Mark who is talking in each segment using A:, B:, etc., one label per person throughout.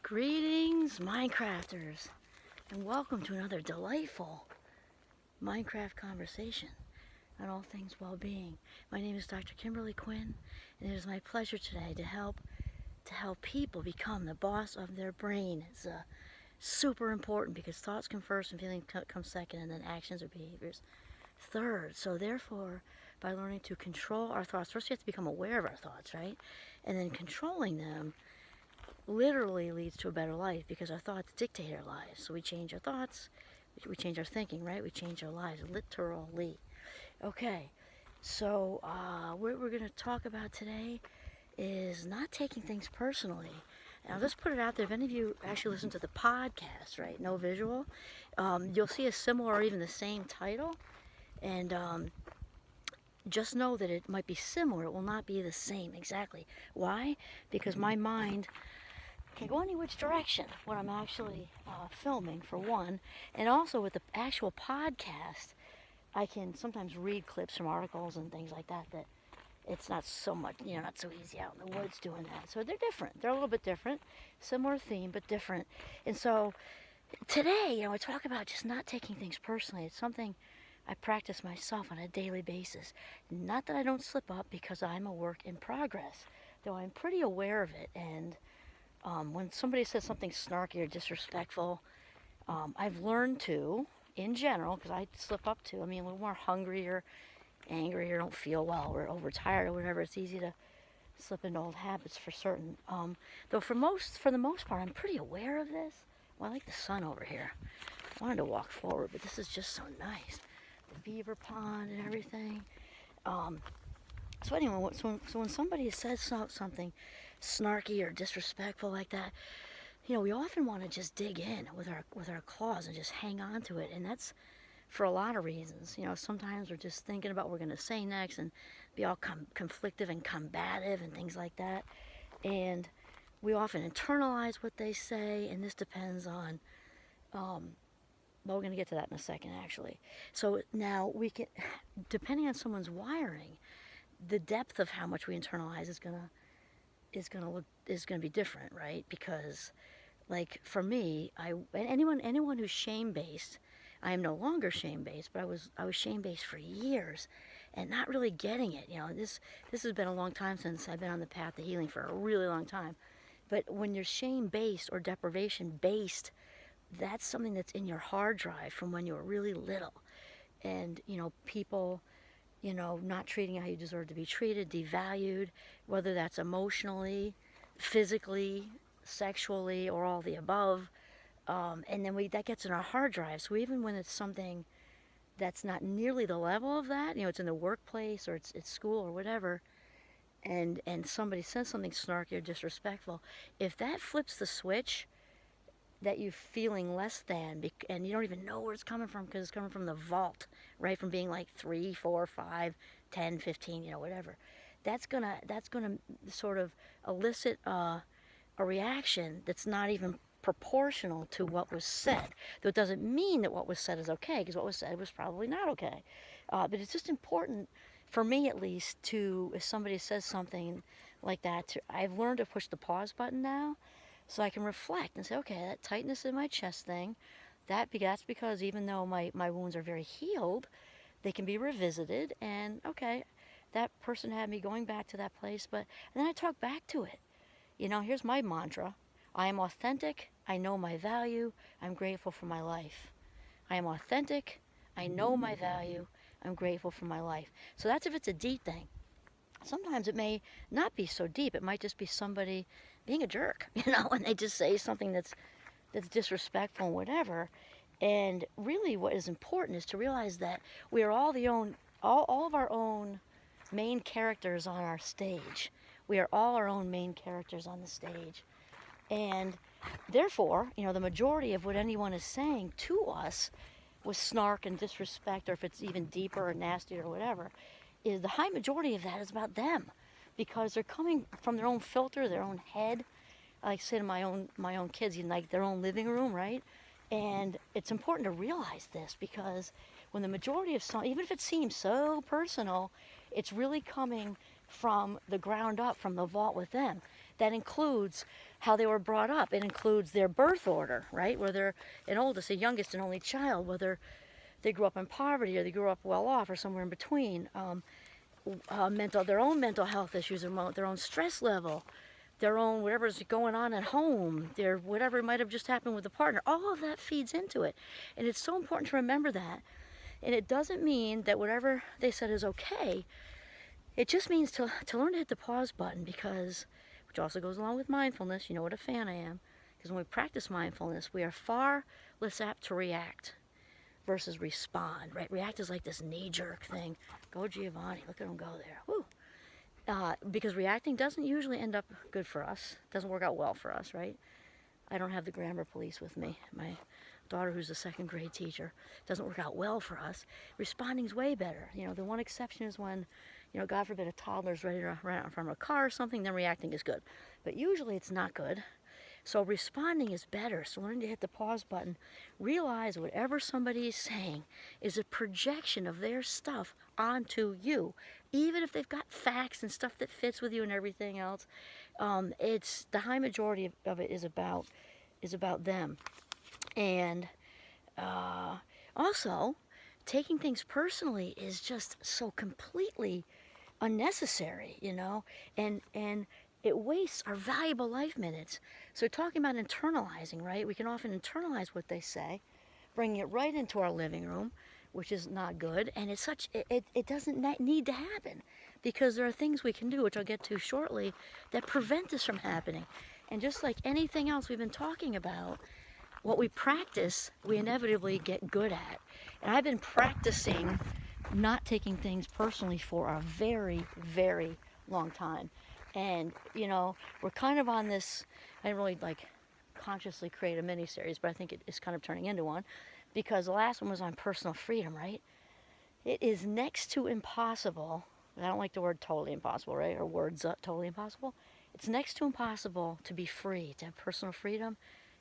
A: Greetings, Minecrafters, and welcome to another delightful Minecraft conversation on all things well-being. My name is Dr. Kimberly Quinn, and it is my pleasure today to help people become the boss of their brain. It's super important because thoughts come first and feelings come second, and then actions or behaviors third. So therefore, by learning to control our thoughts, first we have to become aware of our thoughts, right? And then controlling them literally leads to a better life because our thoughts dictate our lives. So we change our thoughts, we change our thinking, right? We change our lives, literally. Okay, so what we're going to talk about today is not taking things personally. And I'll just put it out there. If any of you actually listen to the podcast, right, no visual, you'll see a similar or even the same title. And just know that it might be similar. It will not be the same exactly. Why? Because my mind can go any which direction when I'm actually filming, for one, and also with the actual podcast, I can sometimes read clips from articles and things like that it's not so much, not so easy out in the woods doing that. So they're different. They're a little bit different, similar theme, but different. And so today, I talk about just not taking things personally. It's something I practice myself on a daily basis. Not that I don't slip up, because I'm a work in progress, though I'm pretty aware of it. And when somebody says something snarky or disrespectful, I've learned to, in general, because I slip up too, a little more hungry or angry or don't feel well or overtired or whatever, it's easy to slip into old habits for certain. Though for the most part, I'm pretty aware of this. Well, I like the sun over here. I wanted to walk forward, but this is just so nice. The beaver pond and everything. So anyway, so when somebody says something snarky or disrespectful like that, we often want to just dig in with our claws and just hang on to it, and that's for a lot of reasons. Sometimes we're just thinking about what we're going to say next and be all conflictive and combative and things like that, and we often internalize what they say, and this depends on well, we're going to get to that in a second, actually. So now we can, depending on someone's wiring, the depth of how much we internalize is gonna be different, right? Because, like, for me, anyone who's shame-based, I am no longer shame-based, but I was shame-based for years, and not really getting it. This has been a long time since I've been on the path to healing, for a really long time. But when you're shame-based or deprivation-based, that's something that's in your hard drive from when you were really little, and people, not treating you how you deserve to be treated, devalued, whether that's emotionally, physically, sexually, or all the above. And then that gets in our hard drive. So even when it's something that's not nearly the level of that, it's in the workplace or it's school or whatever, and somebody says something snarky or disrespectful, if that flips the switch that you're feeling less than, and you don't even know where it's coming from because it's coming from the vault, right, from being like 3, 4, 5, 10, 15, whatever, that's gonna sort of elicit a reaction that's not even proportional to what was said. Though it doesn't mean that what was said is okay, because what was said was probably not okay. But it's just important, for me at least, if somebody says something like that, I've learned to push the pause button now, so I can reflect and say, okay, that tightness in my chest thing, that's because even though my wounds are very healed, they can be revisited, and okay, that person had me going back to that place, and then I talk back to it. Here's my mantra: I am authentic, I know my value, I'm grateful for my life. I am authentic, I know my value, I'm grateful for my life. So that's if it's a deep thing. Sometimes it may not be so deep. It might just be somebody being a jerk, and they just say something that's disrespectful and whatever. And really what is important is to realize that we are all of our own main characters on our stage. We are all our own main characters on the stage. And therefore, the majority of what anyone is saying to us with snark and disrespect, or if it's even deeper or nastier or whatever, is the high majority of that is about them, because they're coming from their own filter, their own head. I like to say to my own kids, like their own living room, right? And it's important to realize this, because when the majority of even if it seems so personal, it's really coming from the ground up, from the vault with them. That includes how they were brought up. It includes their birth order, right? Whether they're an oldest, a youngest, an only child, whether they grew up in poverty or they grew up well off or somewhere in between. Their own mental health issues, their own stress level, their own whatever's going on at home, their whatever might have just happened with the partner. All of that feeds into it. And it's so important to remember that. And it doesn't mean that whatever they said is okay. It just means to learn to hit the pause button, because, which also goes along with mindfulness. You know what a fan I am. Because when we practice mindfulness, we are far less apt to react versus respond, right? React is like this knee-jerk thing. Go Giovanni, look at him go there. Woo. Because reacting doesn't usually end up good for us. Doesn't work out well for us, right? I don't have the grammar police with me. My daughter, who's a second grade teacher, doesn't work out well for us. Responding's way better. You know, the one exception is when, you know, God forbid, a toddler's ready to run out in front of a car or something, then reacting is good. But usually it's not good. So responding is better. So learning to hit the pause button, realize whatever somebody is saying is a projection of their stuff onto you. Even if they've got facts and stuff that fits with you and everything else, it's the high majority of it is about them. And also, taking things personally is just so completely unnecessary, you know, and it wastes our valuable life minutes. So talking about internalizing, right? We can often internalize what they say, bringing it right into our living room, which is not good. And it's it doesn't need to happen, because there are things we can do, which I'll get to shortly, that prevent this from happening. And just like anything else we've been talking about, what we practice, we inevitably get good at. And I've been practicing not taking things personally for a very, very long time. And, you know, we're kind of on this, I didn't really like consciously create a mini-series, but I think it is kind of turning into one, because the last one was on personal freedom, right? It is next to impossible. I don't like the word totally impossible, right? Or words totally impossible. It's next to impossible to be free, to have personal freedom,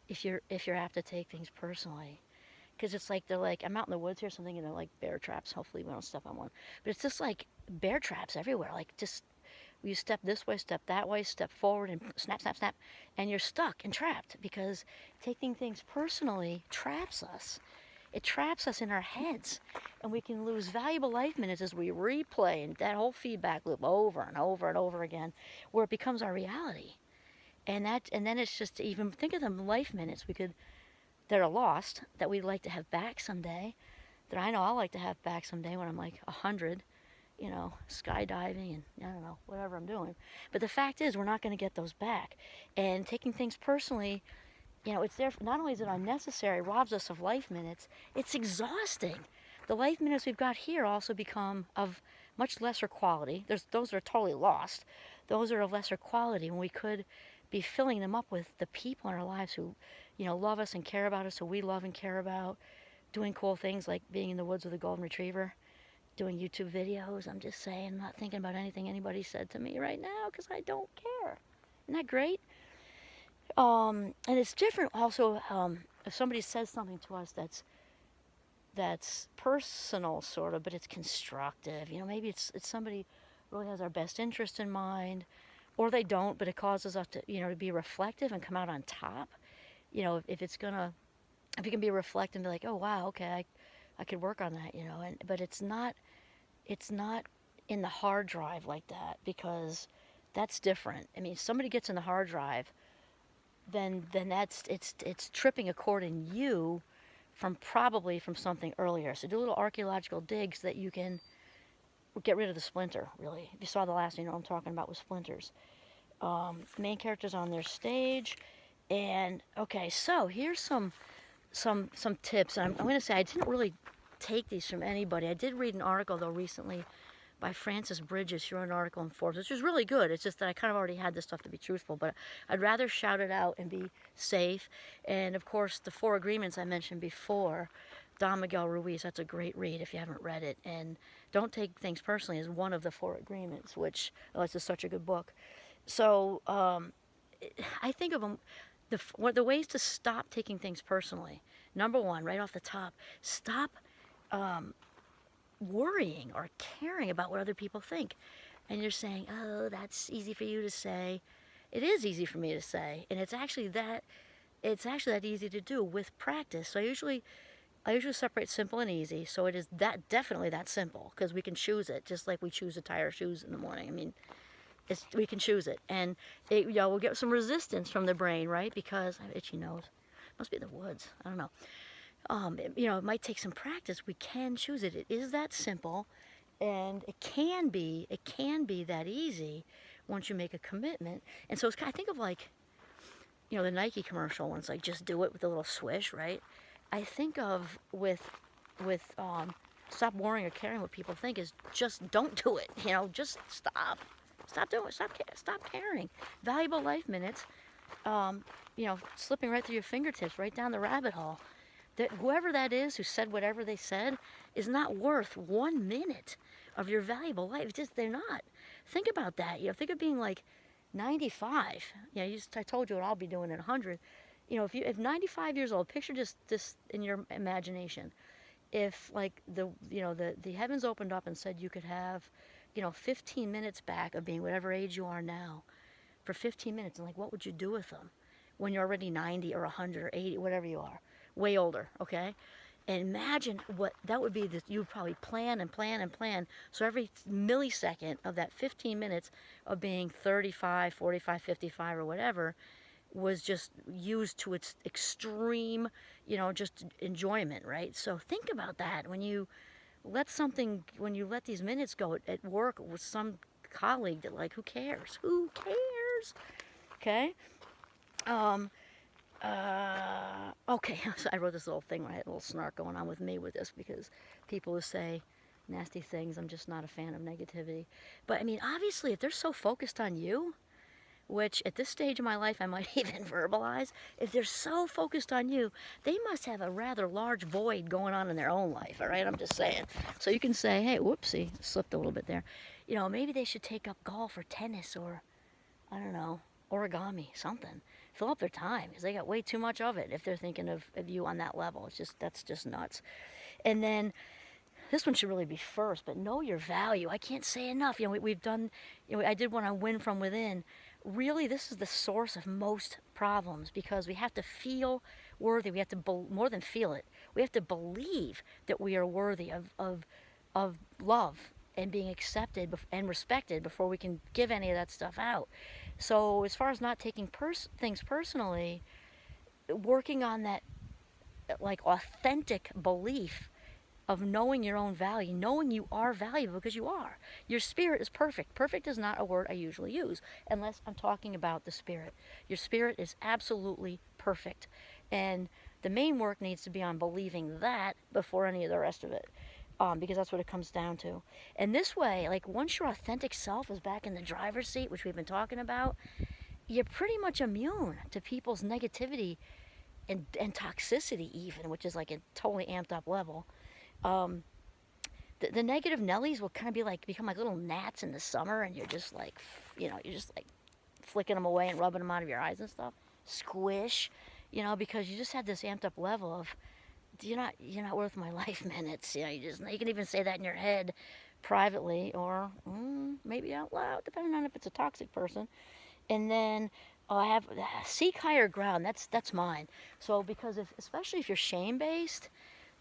A: if you're apt to take things personally. Because it's like, they're like, I'm out in the woods here, something, you know, like bear traps. Hopefully we don't step on one. But it's just like bear traps everywhere. Like, just, you step this way, step that way, step forward, and snap, snap, snap. And you're stuck and trapped, because taking things personally traps us. It traps us in our heads. And we can lose valuable life minutes as we replay and that whole feedback loop over and over and over again, where it becomes our reality. And then it's just to even think of them life minutes that are lost, that we'd like to have back someday, that I know I'll like to have back someday when I'm like 100, you know, skydiving and, I don't know, whatever I'm doing. But the fact is, we're not going to get those back. And taking things personally, you know, it's there. Not only is it unnecessary, it robs us of life minutes, it's exhausting. The life minutes we've got here also become of much lesser quality. Those are totally lost. Those are of lesser quality when we could be filling them up with the people in our lives who, you know, love us and care about us, who we love and care about, doing cool things like being in the woods with a golden retriever, doing YouTube videos. I'm just saying, not thinking about anything anybody said to me right now, because I don't care. Isn't that great? And it's different also if somebody says something to us that's personal, sort of, but it's constructive. You know, maybe it's somebody really has our best interest in mind, or they don't, but it causes us to, you know, to be reflective and come out on top. You know, if you can be reflective and be like, oh wow, okay, I could work on that, you know. But it's not in the hard drive like that, because that's different. I mean, if somebody gets in the hard drive, then it's tripping a chord in you probably from something earlier. So do little archaeological digs that you can get rid of the splinter, really. If you saw the last, you know what I'm talking about with splinters. Main characters on their stage. And okay, so here's some tips. And I'm going to say I didn't really take these from anybody. I did read an article though recently by Frances Bridges. She wrote an article in Forbes, which was really good. It's just that I kind of already had this stuff to be truthful, but I'd rather shout it out and be safe. And of course, the 4 Agreements I mentioned before, Don Miguel Ruiz, that's a great read if you haven't read it. And Don't Take Things Personally is one of the 4 Agreements, which, oh, it's just such a good book. So I think of them, the ways to stop taking things personally. Number 1, right off the top, stop worrying or caring about what other people think. And you're saying, oh, that's easy for you to say. It is easy for me to say, and it's actually that easy to do with practice. So I usually separate simple and easy. So it is that definitely that simple, because we can choose it, just like we choose to tie our shoes in the morning. I mean, we can choose it, and we'll get some resistance from the brain, right? Because I have itchy nose. Must be the woods. I don't know. It might take some practice. We can choose it. It is that simple, and it can be that easy once you make a commitment. And so I think of like, the Nike commercial ones, like just do it with a little swish, right? I think of with stop worrying or caring what people think is just don't do it. Just stop doing it. Stop caring. Valuable life minutes, slipping right through your fingertips, right down the rabbit hole. That whoever that is who said whatever they said is not worth 1 minute of your valuable life. They're not. Think about that. Think of being like 95. I told you what I'll be doing at 100. If 95 years old, picture just this in your imagination. If like the heavens opened up and said you could have, 15 minutes back of being whatever age you are now, for 15 minutes, and like what would you do with them when you're already 90 or 100 or 80, whatever you are, way older, okay? And imagine what that would be. You would probably plan and plan and plan. So every millisecond of that 15 minutes of being 35, 45, 55, or whatever was just used to its extreme, just enjoyment, right? So think about that when you let these minutes go at work with some colleague that, like, who cares? Who cares? Okay? Okay, so I wrote this little thing where I had a little snark going on with me with this, because people who say nasty things, I'm just not a fan of negativity. But I mean, obviously, if they're so focused on you, which at this stage of my life I might even verbalize, if they're so focused on you, they must have a rather large void going on in their own life, all right? I'm just saying. So you can say, hey, whoopsie, slipped a little bit there. Maybe they should take up golf or tennis or, I don't know, origami, something. Fill up their time, because they got way too much of it if they're thinking of you on that level. That's just nuts. And then this one should really be first, but know your value. I can't say enough. We've done, I did one on win from within. Really, this is the source of most problems, because we have to feel worthy. We have to, more than feel it, we have to believe that we are worthy of love and being accepted and respected before we can give any of that stuff out. So as far as not taking things personally, working on that, like, authentic belief of knowing your own value, knowing you are valuable, because you are. Your spirit is perfect. Perfect is not a word I usually use unless I'm talking about the spirit. Your spirit is absolutely perfect. And the main work needs to be on believing that before any of the rest of it, because that's what it comes down to. And this way, like, once your authentic self is back in the driver's seat, which we've been talking about, you're pretty much immune to people's negativity and toxicity even, which is like a totally amped up level. The negative Nellies will kind of become like little gnats in the summer, and you're just like, flicking them away and rubbing them out of your eyes and stuff. Squish, because you just had this amped up level of, you're not worth my life minutes. You can even say that in your head privately, or maybe out loud, depending on if it's a toxic person. And then I have seek higher ground. That's mine. So because especially if you're shame based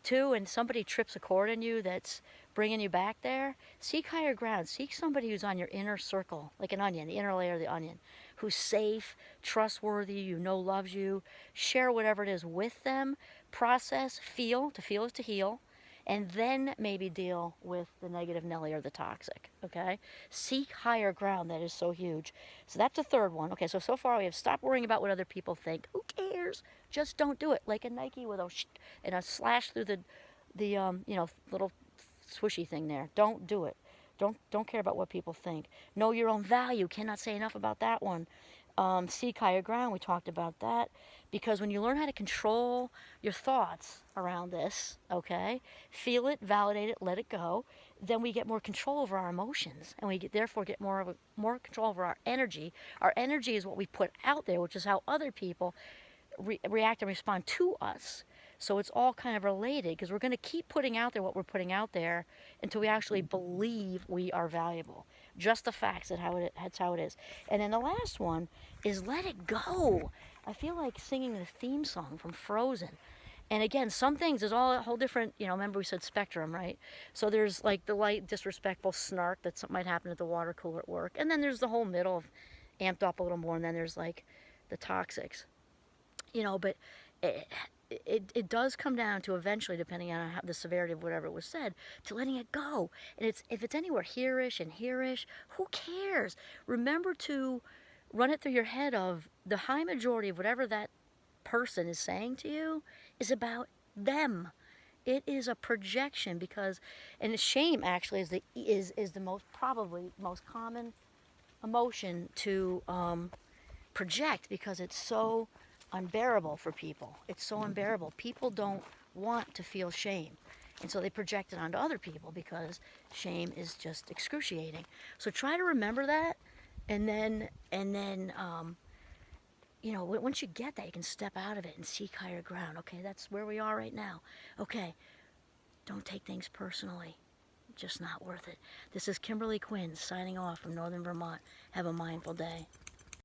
A: too, and somebody trips a chord in you that's bringing you back there, seek higher ground. Seek somebody who's on your inner circle, like an onion, the inner layer of the onion, who's safe, trustworthy, loves you. Share whatever it is with them. Process, feel. To feel is to heal. And then maybe deal with the negative Nelly or the toxic, okay? Seek higher ground. That is so huge. So that's the third one. Okay, so far we have stop worrying about what other people think. Who cares? Just don't do it. Like a Nike with a slash through the little swishy thing there. Don't do it. Don't care about what people think. Know your own value. Cannot say enough about that one. Seek higher ground. We talked about that. Because when you learn how to control your thoughts around this, okay, feel it, validate it, let it go, then we get more control over our emotions, and we therefore get more control over our energy. Our energy is what we put out there, which is how other people react and respond to us. So it's all kind of related, because we're going to keep putting out there what we're putting out there until we actually believe we are valuable. just the facts. That's how it is. And then the last one is let it go. I feel like singing the theme song from Frozen. And again, some things, there's all a whole different, remember we said spectrum, right? So there's like the light, disrespectful snark that something might happen at the water cooler at work. And then there's the whole middle, amped up a little more. And then there's like the toxics, but it does come down to eventually, depending on the severity of whatever was said, to letting it go. And if it's anywhere here-ish and here-ish, who cares? Remember to run it through your head of the high majority of whatever that person is saying to you is about them. It is a projection and shame actually is the most common emotion to project, because it's so unbearable for people. It's so unbearable. People don't want to feel shame, and so they project it onto other people because shame is just excruciating. So try to remember that, and then once you get that, you can step out of it and seek higher ground. Okay, that's where we are right now. Okay, don't take things personally. Just not worth it. This is Kimberly Quinn signing off from Northern Vermont. Have a mindful day.